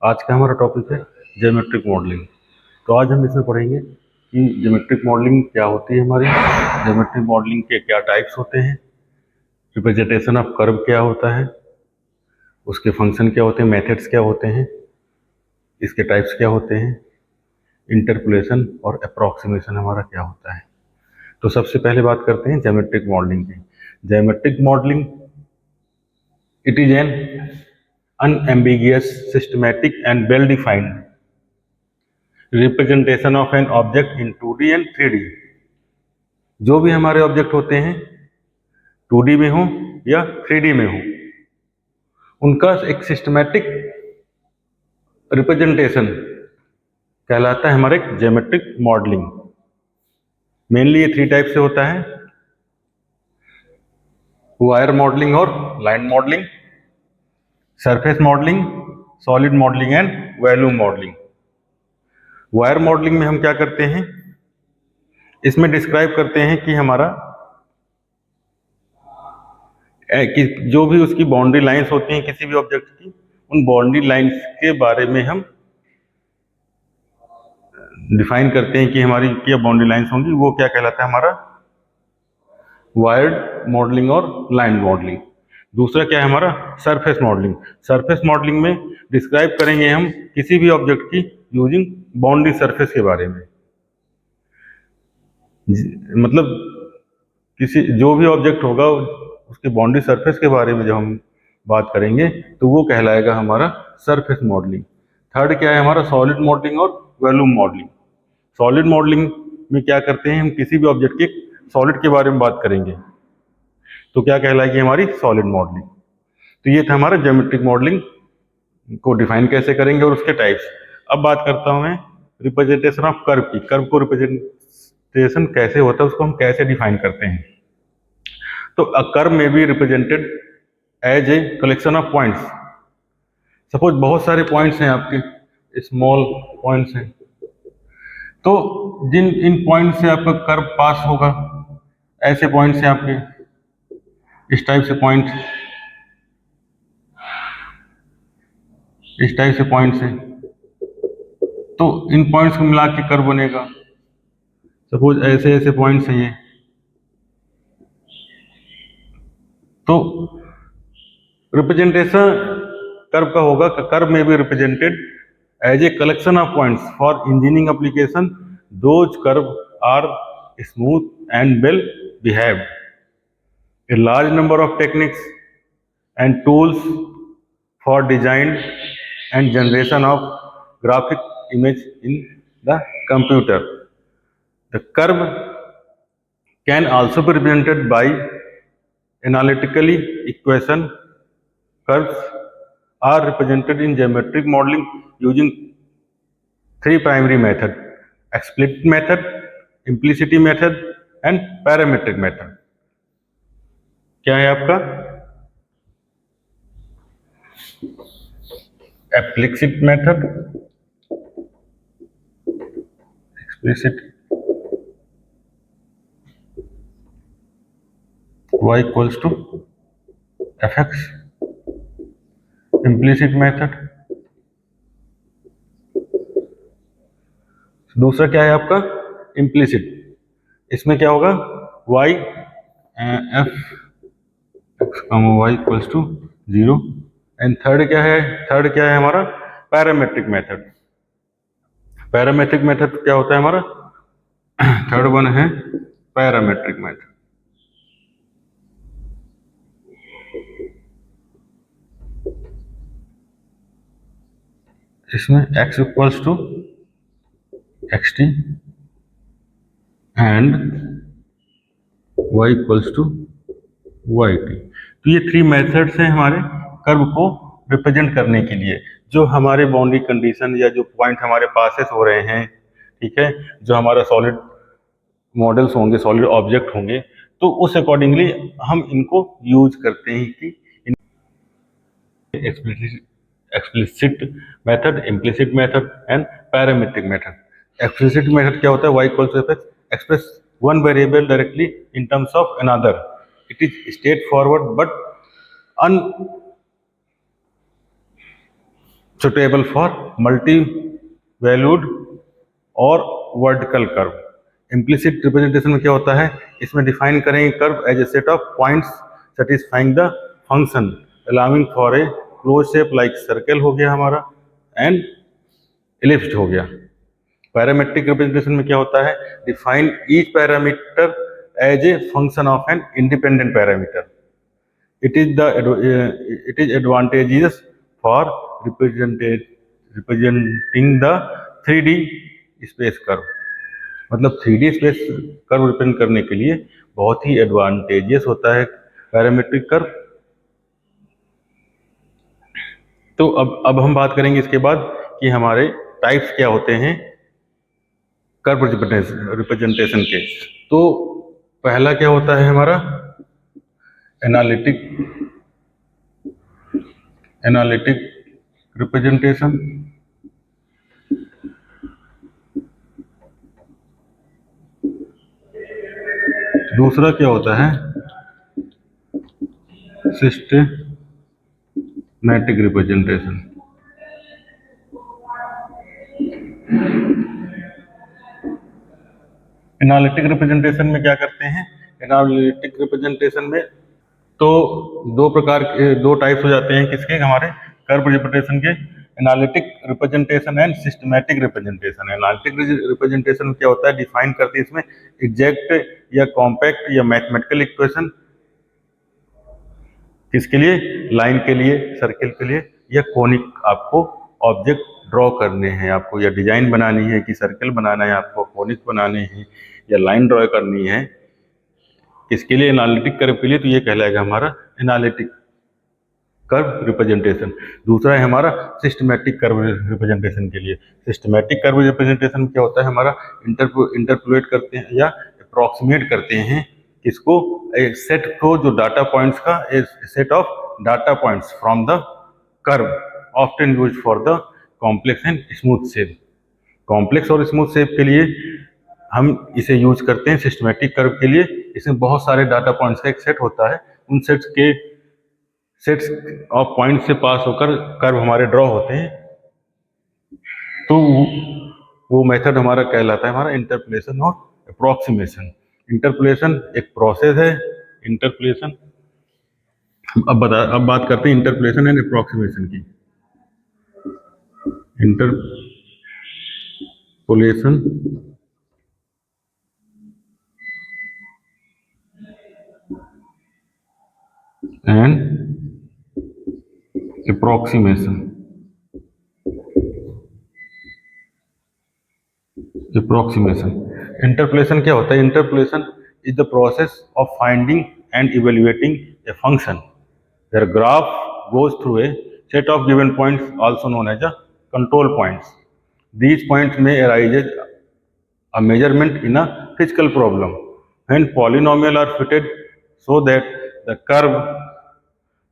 आज का हमारा टॉपिक है ज्योमेट्रिक मॉडलिंग। तो आज हम इसमें पढ़ेंगे कि ज्योमेट्रिक मॉडलिंग क्या होती है हमारी, ज्योमेट्रिक मॉडलिंग के क्या टाइप्स होते हैं, रिप्रेजेंटेशन ऑफ कर्व क्या होता है, उसके फंक्शन क्या होते हैं, मेथड्स क्या होते हैं, इसके टाइप्स क्या होते हैं, इंटरपोलेशन और अप्रॉक्सीमेशन हमारा क्या होता है। तो सबसे पहले बात करते हैं ज्योमेट्रिक मॉडलिंग की। Geometric modelling it is an unambiguous, systematic and well defined representation of an object in 2D and 3D। जो भी हमारे ऑब्जेक्ट होते हैं 2D में हो या 3D में हो, उनका एक सिस्टमैटिक रिप्रेजेंटेशन कहलाता है हमारे ज्योमेट्रिक मॉडलिंग। मेनली ये 3 टाइप से होता है, वायर मॉडलिंग और line modelling, surface modelling, solid modelling and volume modelling. Wire modelling में हम क्या करते हैं, इसमें डिस्क्राइब करते हैं कि हमारा कि जो भी उसकी बाउंड्री लाइंस होती हैं किसी भी ऑब्जेक्ट की, उन बाउंड्री लाइंस के बारे में हम डिफाइन करते हैं कि हमारी क्या बाउंड्री लाइंस होंगी, वो क्या कहलाता है हमारा वायर्ड मॉडलिंग और लाइन मॉडलिंग। दूसरा क्या है हमारा सरफेस मॉडलिंग। सरफेस मॉडलिंग में डिस्क्राइब करेंगे हम किसी भी ऑब्जेक्ट की यूजिंग बाउंड्री सरफेस के बारे में। मतलब किसी जो भी ऑब्जेक्ट होगा उसके बाउंड्री सरफेस के बारे में जब हम बात करेंगे तो वो कहलाएगा हमारा सरफेस मॉडलिंग। थर्ड क्या है हमारा सॉलिड मॉडलिंग और वॉल्यूम मॉडलिंग। सॉलिड मॉडलिंग में क्या करते हैं, हम किसी भी ऑब्जेक्ट के सॉलिड के बारे में बात करेंगे तो क्या कहलाएगी हमारी सॉलिड मॉडलिंग। तो ये था हमारा ज्योमेट्रिक मॉडलिंग को डिफाइन कैसे करेंगे और उसके टाइप्स। अब बात करता हूं मैं रिप्रेजेंटेशन ऑफ कर्व की। कर्व को रिप्रेजेंटेशन कैसे होता है, उसको हम कैसे डिफाइन करते हैं। तो a curve may be represented as a collection of points। Suppose बहुत सारे पॉइंट्स हैं आपके, स्मॉल पॉइंट्स हैं, तो जिन इन पॉइंट से आपका कर्व पास होगा, ऐसे पॉइंट्स हैं आपके, इस टाइप से पॉइंट, इस टाइप से पॉइंट्स हैं, तो इन पॉइंट्स को मिला के कर्व बनेगा। सपोज ऐसे ऐसे पॉइंट्स हैं ये, तो रिप्रेजेंटेशन कर्व का होगा, कर्व में भी represented as a collection of points for engineering application. Those curve are smooth and well behaved. A large number of techniques and tools for design and generation of graphic image in the computer. The curve can also be represented by analytically equation. Curves are represented in geometric modeling using 3 primary methods: explicit method, implicit method and parametric method। क्या है आपका explicit method, explicit y equals to fx, implicit method। दूसरा क्या है आपका implicit, इसमें क्या होगा y f x, y equals to 0। And third क्या है, थर्ड क्या है हमारा पैरामेट्रिक मेथड। पैरामेट्रिक मेथड क्या होता है हमारा, थर्ड वन है पैरामेट्रिक मेथड। इसमें x equals to x t and y equals to y t. तो ये 3 मेथड्स हैं हमारे कर्व को रिप्रेजेंट करने के लिए। जो हमारे बाउंड्री कंडीशन या जो पॉइंट हमारे पासेस हो रहे हैं, ठीक है, जो हमारा सॉलिड मॉडल्स होंगे, सॉलिड ऑब्जेक्ट होंगे, तो उस अकॉर्डिंगली हम इनको यूज करते हैं कि explicit method, implicit method and parametric method. Explicit method क्या होता है, y equal to fx, express one variable directly in terms of another. It is straight forward but suitable for multi valued or vertical curve. Implicit representation में क्या होता है, इसमें define करेंगे curve as a set of points satisfying the function allowing for a close shape like circle हो गया हमारा, and ellipse हो गया। पैरामेट्रिक रिप्रेजेंटेशन में क्या होता है, define each parameter as a function of an independent parameter. It is advantageous for representing the 3D space curve. मतलब 3D स्पेस कर्व रिप्रेजेंट करने के लिए बहुत ही एडवांटेजियस होता है पैरामेट्रिक कर्व। तो अब हम बात करेंगे इसके बाद कि हमारे टाइप्स क्या होते हैं कर्व रिप्रेजेंटेशन के। तो पहला क्या होता है हमारा एनालिटिक रिप्रेजेंटेशन। दूसरा क्या होता है सिस्टेमैटिक रिप्रेजेंटेशन। एनालिटिक रिप्रेजेंटेशन में क्या करते हैं, एनालिटिक रिप्रेजेंटेशन में तो दो टाइप्स हो जाते हैं किसके, हमारे कर्व रिप्रेजेंटेशन के, analytic representation and systematic representation. Analytic representation क्या होता है, डिफाइन करते हैं इसमें एग्जैक्ट या कॉम्पैक्ट या मैथमेटिकल इक्वेशन, किसके लिए, लाइन के लिए, सर्किल के लिए, या कोनिक आपको ऑब्जेक्ट ड्रॉ करने हैं आपको, या डिजाइन बनानी है कि सर्कल बनाना है आपको, कोनिक बनाने हैं या लाइन ड्रॉ करनी है, किसके लिए, एनालिटिक कर्व के लिए। तो ये कहलाएगा हमारा एनालिटिक कर्व रिप्रेजेंटेशन। दूसरा है हमारा सिस्टमैटिक कर्व रिप्रेजेंटेशन के लिए। सिस्टमैटिक कर्व रिप्रेजेंटेशन में क्या होता है, हमारा इंटरपोलेट करते हैं या अप्रॉक्सीमेट करते हैं किसको, एक सेट को, जो डाटा पॉइंट्स का set of data points from the curve often use for the complex and smooth shape. Complex और स्मूथ शेप के लिए हम इसे यूज करते हैं सिस्टमैटिक कर्व के लिए। इसमें बहुत सारे डाटा पॉइंट्स का एक सेट होता है, उन सेट्स ऑफ पॉइंट से पास होकर कर्व हमारे ड्रॉ होते हैं। तो वो मेथड हमारा कहलाता है हमारा इंटरपोलेशन और अप्रोक्सीमेशन। इंटरपोलेशन एक प्रोसेस है, इंटरपोलेशन। अब बात करते हैं इंटरपोलेशन एंड अप्रोक्सीमेशन की। Interpolation and approximation. इंटरपोलेशन क्या होता है, interpolation is the process of finding and evaluating a function their graph goes through a set of given points also known as a control points. These points may arise as a measurement in a physical problem when polynomial are fitted so that the curve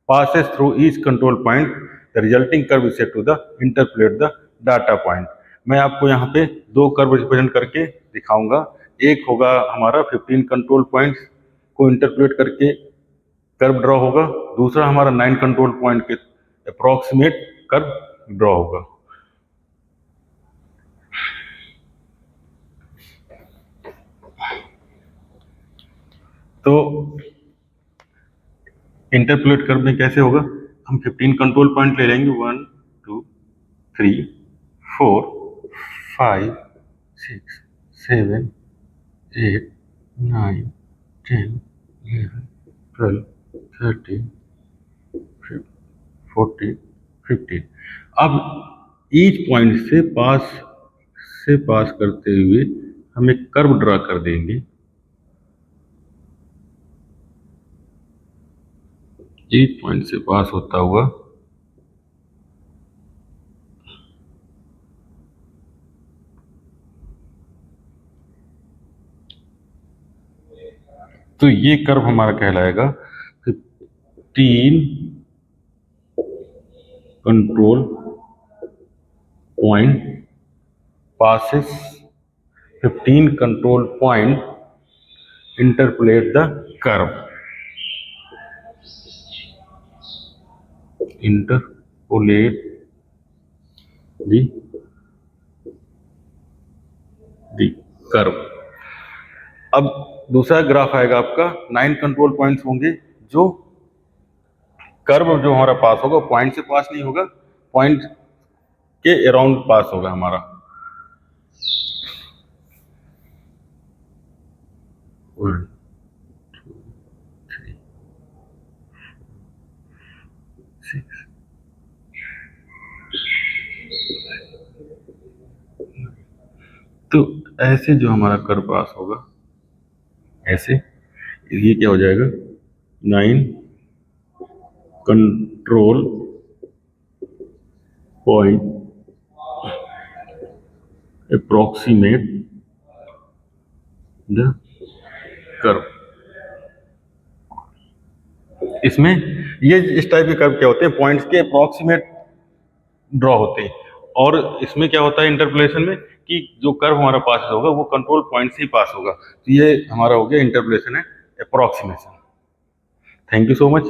passes through each control point. The resulting curve is said to the interpolate the data point. मैं आपको यहाँ पे दो curve represent करके दिखाऊंगा। एक होगा हमारा 15 कंट्रोल पॉइंट्स को इंटरपोलेट करके कर्व ड्रॉ होगा, दूसरा हमारा 9 कंट्रोल पॉइंट के अप्रॉक्सीमेट कर्व ड्रॉ होगा। तो इंटरपोलेट कर्व में कैसे होगा, हम 15 कंट्रोल पॉइंट ले लेंगे, 1 2 3 4 5 6 7 8 9 10 11 12 13 14 15। अब ईच पॉइंट से पास करते हुए हम एक कर्व ड्रा कर देंगे। ईच पॉइंट से पास होता हुआ तो ये कर्व हमारा कहलाएगा 15 control point passes 15 control point interpolate the curve, interpolate the the curve. अब दूसरा ग्राफ आएगा आपका, 9 कंट्रोल पॉइंट्स होंगे, जो कर्व जो हमारा पास होगा पॉइंट से पास नहीं होगा, पॉइंट के अराउंड पास होगा हमारा। वन, थ्री, सिक्स, तो ऐसे जो हमारा कर्व पास होगा, ऐसे ये क्या हो जाएगा, 9 control point approximate the curve. इसमें ये इस टाइप के कर्व क्या होते हैं, पॉइंट्स के अप्रोक्सीमेट ड्रॉ होते हैं, और इसमें क्या होता है इंटरपोलेशन में, कि जो कर्व हमारा पास होगा वो कंट्रोल पॉइंट से ही पास होगा। तो ये हमारा हो गया इंटरपोलेशन है approximation. Thank you so much.